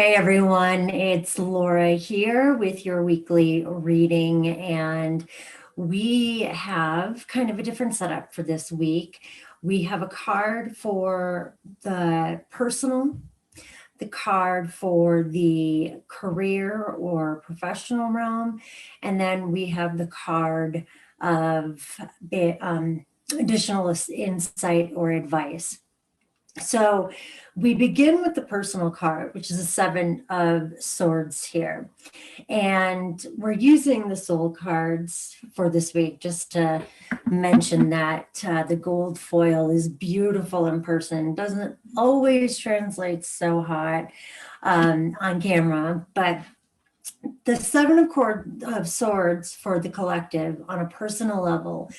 Hey everyone, it's Laura here with your weekly reading, and we have kind of a different setup for this week. We have a card for the personal, the card for the career or professional realm, and then we have the card of additional insight or advice. So we begin with the personal card, which is a Seven of Swords here. And we're using the soul cards for this week just to mention that the gold foil is beautiful in person. Doesn't always translate so hot on camera, but the Seven of Swords for the collective on a personal level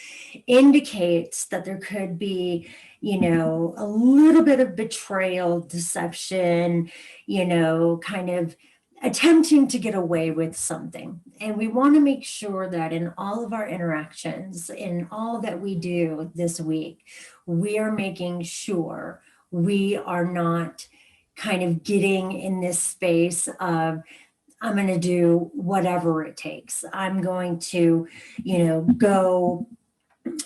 indicates that there could be, a little bit of betrayal, deception, kind of attempting to get away with something. And we want to make sure that in all of our interactions, in all that we do this week, we are making sure we are not kind of getting in this space of, I'm going to do whatever it takes. I'm going to, go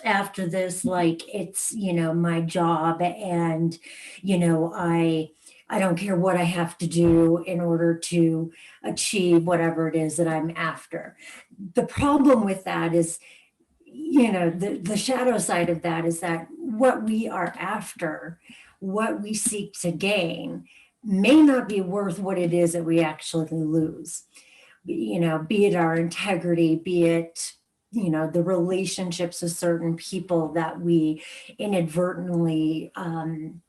after this like it's, my job, and, I don't care what I have to do in order to achieve whatever it is that I'm after. The problem with that is, the shadow side of that is that what we are after, what we seek to gain, may not be worth what it is that we actually lose. Be it our integrity, be it, the relationships with certain people that we inadvertently,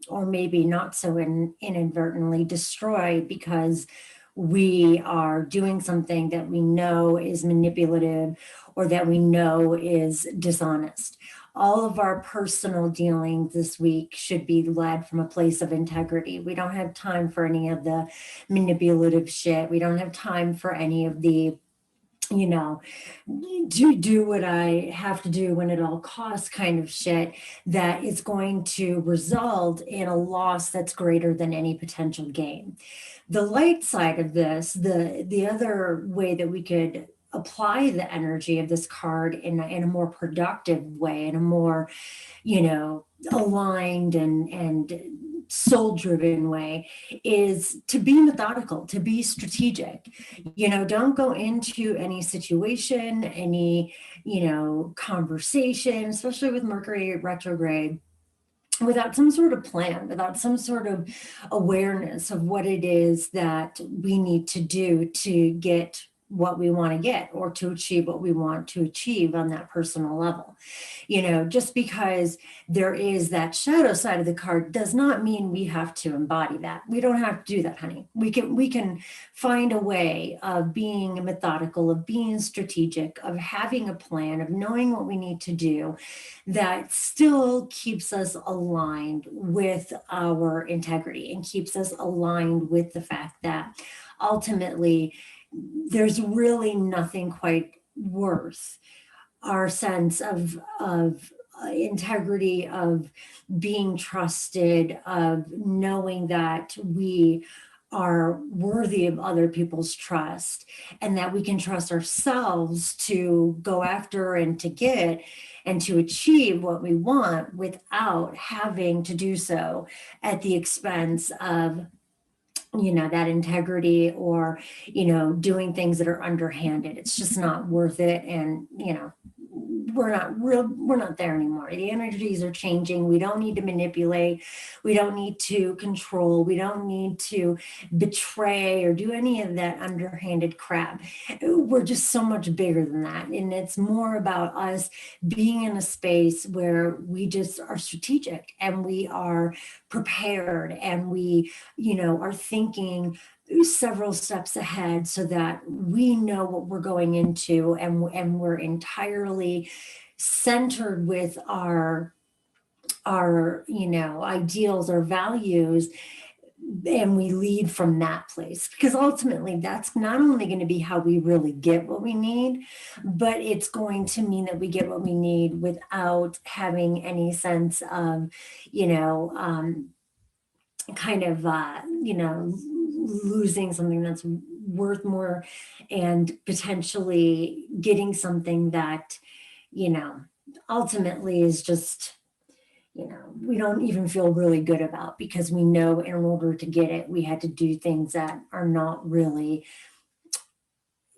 or maybe not so inadvertently destroy because we are doing something that we know is manipulative or that we know is dishonest. All of our personal dealings this week should be led from a place of integrity. We don't have time for any of the manipulative shit. We don't have time for any of the, to do what I have to do when it all costs kind of shit that is going to result in a loss that's greater than any potential gain. The light side of this, the other way that we could apply the energy of this card in a more productive way, in a more, aligned and soul-driven way, is to be methodical, to be strategic. Don't go into any situation, any, conversation, especially with Mercury retrograde, without some sort of plan, without some sort of awareness of what it is that we need to do to get what we want to get or to achieve what we want to achieve on that personal level. Just because there is that shadow side of the card does not mean we have to embody that. We don't have to do that, honey. We can find a way of being methodical, of being strategic, of having a plan, of knowing what we need to do that still keeps us aligned with our integrity and keeps us aligned with the fact that ultimately there's really nothing quite worth our sense of integrity, of being trusted, of knowing that we are worthy of other people's trust and that we can trust ourselves to go after and to get and to achieve what we want without having to do so at the expense of that integrity or doing things that are underhanded. It's just not worth it. And we're not there anymore. The energies are changing. We don't need to manipulate. We don't need to control. We don't need to betray or do any of that underhanded crap. We're just so much bigger than that. And it's more about us being in a space where we just are strategic and we are prepared and we, are thinking several steps ahead so that we know what we're going into and we're entirely centered with our ideals, our values, and we lead from that place, because ultimately that's not only going to be how we really get what we need, but it's going to mean that we get what we need without having any sense of kind of losing something that's worth more and potentially getting something that, you know, ultimately is just, we don't even feel really good about, because we know in order to get it, we had to do things that are not really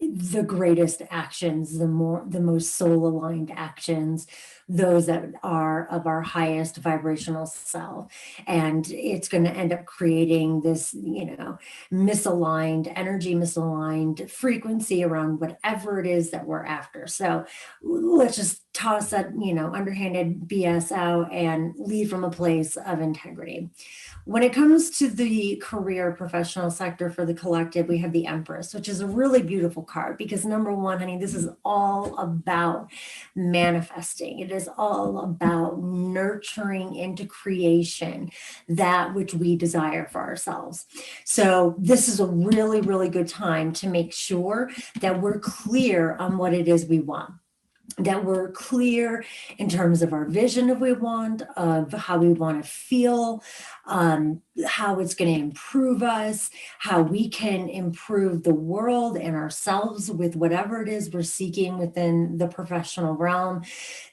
the greatest actions, the most soul aligned actions, those that are of our highest vibrational self. And it's going to end up creating this, misaligned energy, misaligned frequency around whatever it is that we're after. So let's just toss that, underhanded BS out and lead from a place of integrity. When it comes to the career professional sector for the collective, we have the Empress, which is a really beautiful card, because number one, honey, this is all about manifesting. It is all about nurturing into creation that which we desire for ourselves. So this is a really, really good time to make sure that we're clear on what it is we want, that we're clear in terms of our vision of how we want to feel, how it's going to improve us, how we can improve the world and ourselves with whatever it is we're seeking within the professional realm.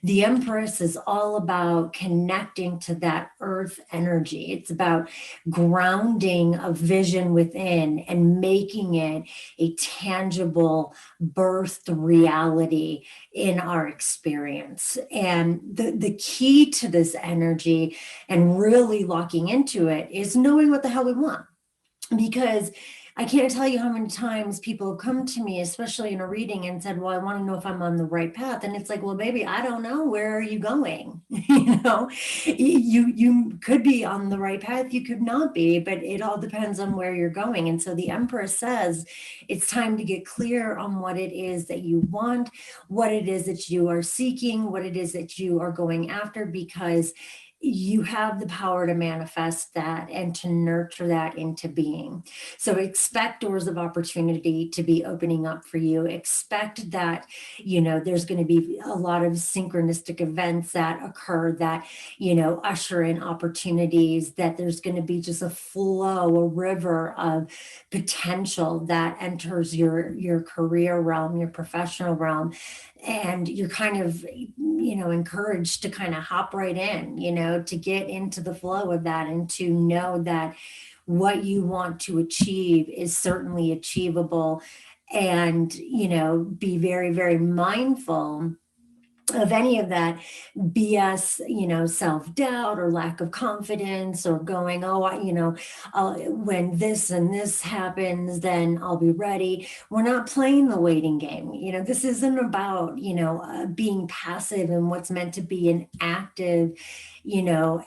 The Empress is all about connecting to that earth energy. It's about grounding a vision within and making it a tangible, birthed reality in our experience. And the key to this energy and really locking into it is knowing what the hell we want. Because I can't tell you how many times people have come to me, especially in a reading, and said, well, I want to know if I'm on the right path. And it's like, well, baby, I don't know. Where are you going? You could be on the right path. You could not be, but it all depends on where you're going. And so the Empress says it's time to get clear on what it is that you want, what it is that you are seeking, what it is that you are going after, because you have the power to manifest that and to nurture that into being. So expect doors of opportunity to be opening up for you. Expect that, there's going to be a lot of synchronistic events that occur that, usher in opportunities, that there's going to be just a flow, a river of potential that enters your career realm, your professional realm. And you're kind of, encouraged to kind of hop right in, to get into the flow of that, and to know that what you want to achieve is certainly achievable. And, be very, very mindful of any of that BS, self-doubt or lack of confidence, or going, when this and this happens, then I'll be ready. We're not playing the waiting game. This isn't about, being passive in what's meant to be an active,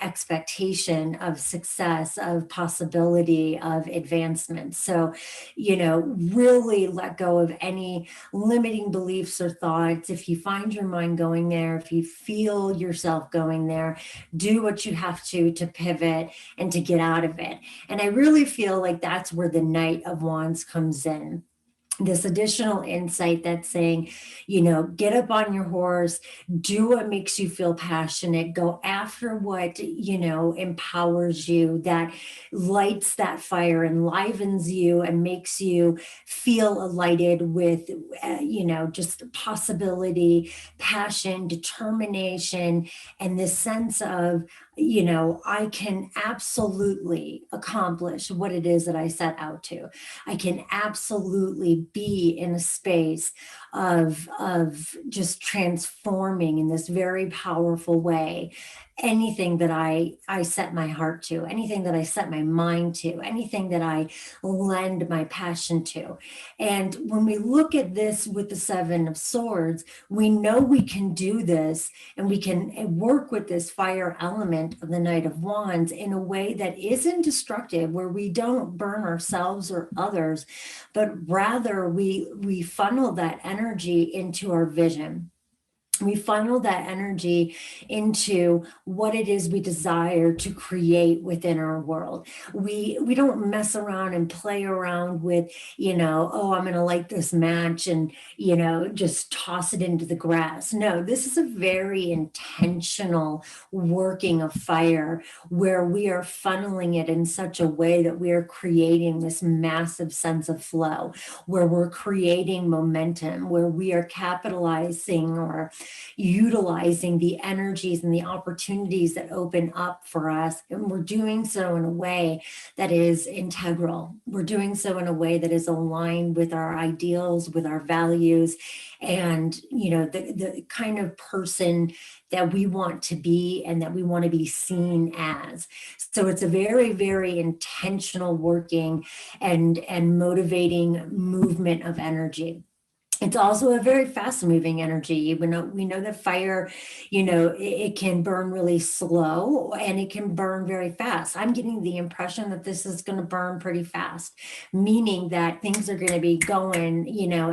expectation of success, of possibility, of advancement. So, really let go of any limiting beliefs or thoughts. If you find your mind going there, if you feel yourself going there, do what you have to pivot and to get out of it. And I really feel like that's where the Knight of Wands comes in. This additional insight that's saying, get up on your horse, do what makes you feel passionate, go after what, empowers you, that lights that fire, enlivens you, and makes you feel elated with, just possibility, passion, determination, and this sense of, I can absolutely accomplish what it is that I set out to. I can absolutely be in a space of just transforming in this very powerful way anything that I set my heart to, anything that I set my mind to, anything that I lend my passion to. And when we look at this with the Seven of Swords, we know we can do this, and we can work with this fire element of the Knight of Wands in a way that isn't destructive, where we don't burn ourselves or others, but rather we funnel that energy into our vision. we funnel that energy into what it is we desire to create within our world. We don't mess around and play around with, oh, I'm going to light this match and, just toss it into the grass. No, this is a very intentional working of fire where we are funneling it in such a way that we are creating this massive sense of flow, where we're creating momentum, where we are capitalizing or utilizing the energies and the opportunities that open up for us. And we're doing so in a way that is integral. We're doing so in a way that is aligned with our ideals, with our values, and, the kind of person that we want to be and that we want to be seen as. So it's a very, very intentional working and motivating movement of energy. It's also a very fast moving energy. We know that fire, it can burn really slow and it can burn very fast. I'm getting the impression that this is going to burn pretty fast, meaning that things are going to be going,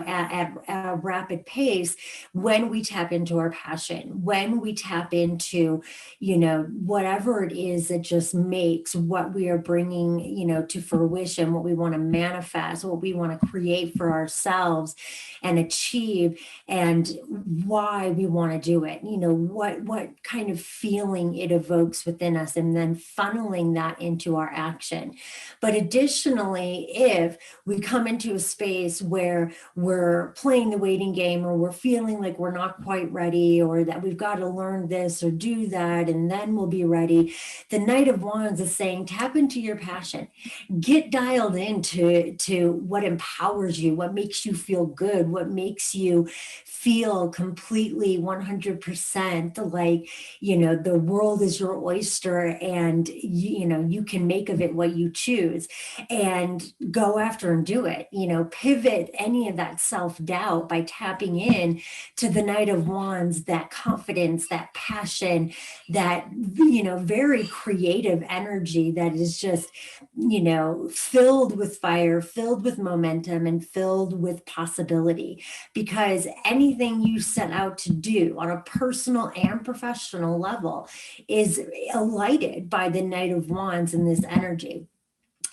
at a rapid pace when we tap into our passion, when we tap into, whatever it is that just makes what we are bringing, to fruition, what we want to manifest, what we want to create for ourselves and achieve, and why we want to do it, what kind of feeling it evokes within us, and then funneling that into our action. But additionally, if we come into a space where we're playing the waiting game, or we're feeling like we're not quite ready, or that we've got to learn this or do that and then we'll be ready, the Knight of Wands is saying tap into your passion, get dialed into what empowers you, what makes you feel good, what makes you feel completely 100% like, the world is your oyster, and you can make of it what you choose, and go after and do it. Pivot any of that self-doubt by tapping in to the Knight of Wands, that confidence, that passion, that, very creative energy that is just, filled with fire, filled with momentum, and filled with possibility. Because anything you set out to do on a personal and professional level is lighted by the Knight of Wands in this energy.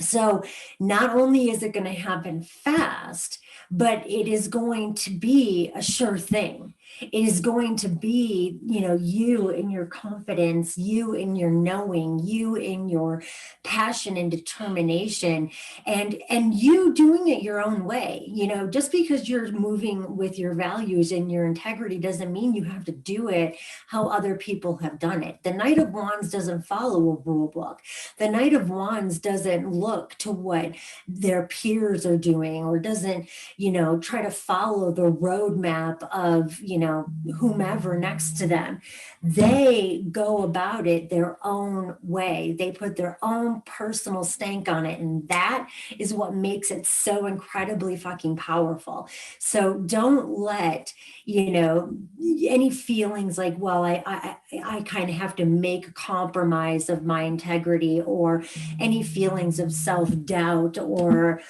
So not only is it going to happen fast, but it is going to be a sure thing. It is going to be, you in your confidence, you in your knowing, you in your passion and determination, and you doing it your own way. Just because you're moving with your values and your integrity doesn't mean you have to do it how other people have done it. The Knight of Wands doesn't follow a rule book. The Knight of Wands doesn't look to what their peers are doing, or doesn't, try to follow the roadmap of, whomever next to them. They go about it their own way. They put their own personal stank on it. And that is what makes it so incredibly fucking powerful. So don't let, any feelings like, well, I kind of have to make a compromise of my integrity, or any feelings of self-doubt, or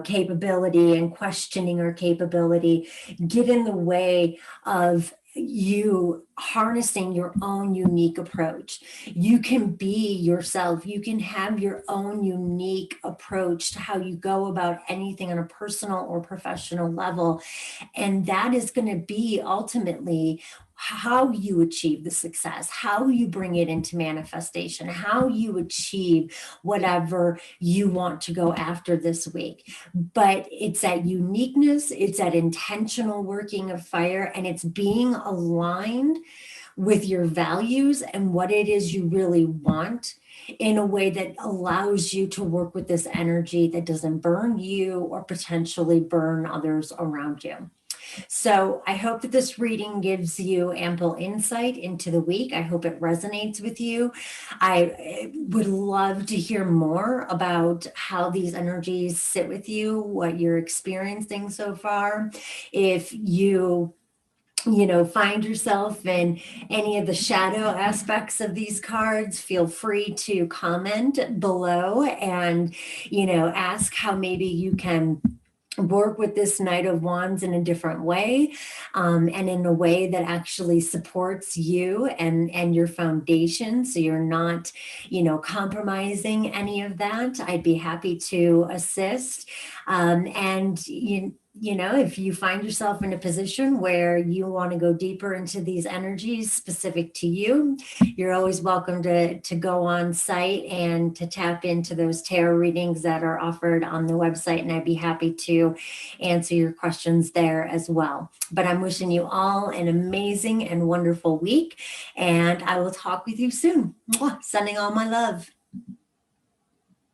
capability and questioning our capability, get in the way of you harnessing your own unique approach. You can be yourself. You can have your own unique approach to how you go about anything on a personal or professional level. And that is going to be ultimately how you achieve the success, how you bring it into manifestation, how you achieve whatever you want to go after this week. But it's that uniqueness, it's that intentional working of fire, and it's being aligned with your values and what it is you really want in a way that allows you to work with this energy that doesn't burn you or potentially burn others around you. So I hope that this reading gives you ample insight into the week. I hope it resonates with you. I would love to hear more about how these energies sit with you, what you're experiencing so far. If you find yourself in any of the shadow aspects of these cards, feel free to comment below and, ask how maybe you can work with this Knight of Wands in a different way, and in a way that actually supports you and your foundation, so you're not, compromising any of that. I'd be happy to assist. And if you find yourself in a position where you want to go deeper into these energies specific to you, you're always welcome to go on site and to tap into those tarot readings that are offered on the website. And I'd be happy to answer your questions there as well. But I'm wishing you all an amazing and wonderful week. And I will talk with you soon. Mwah. Sending all my love.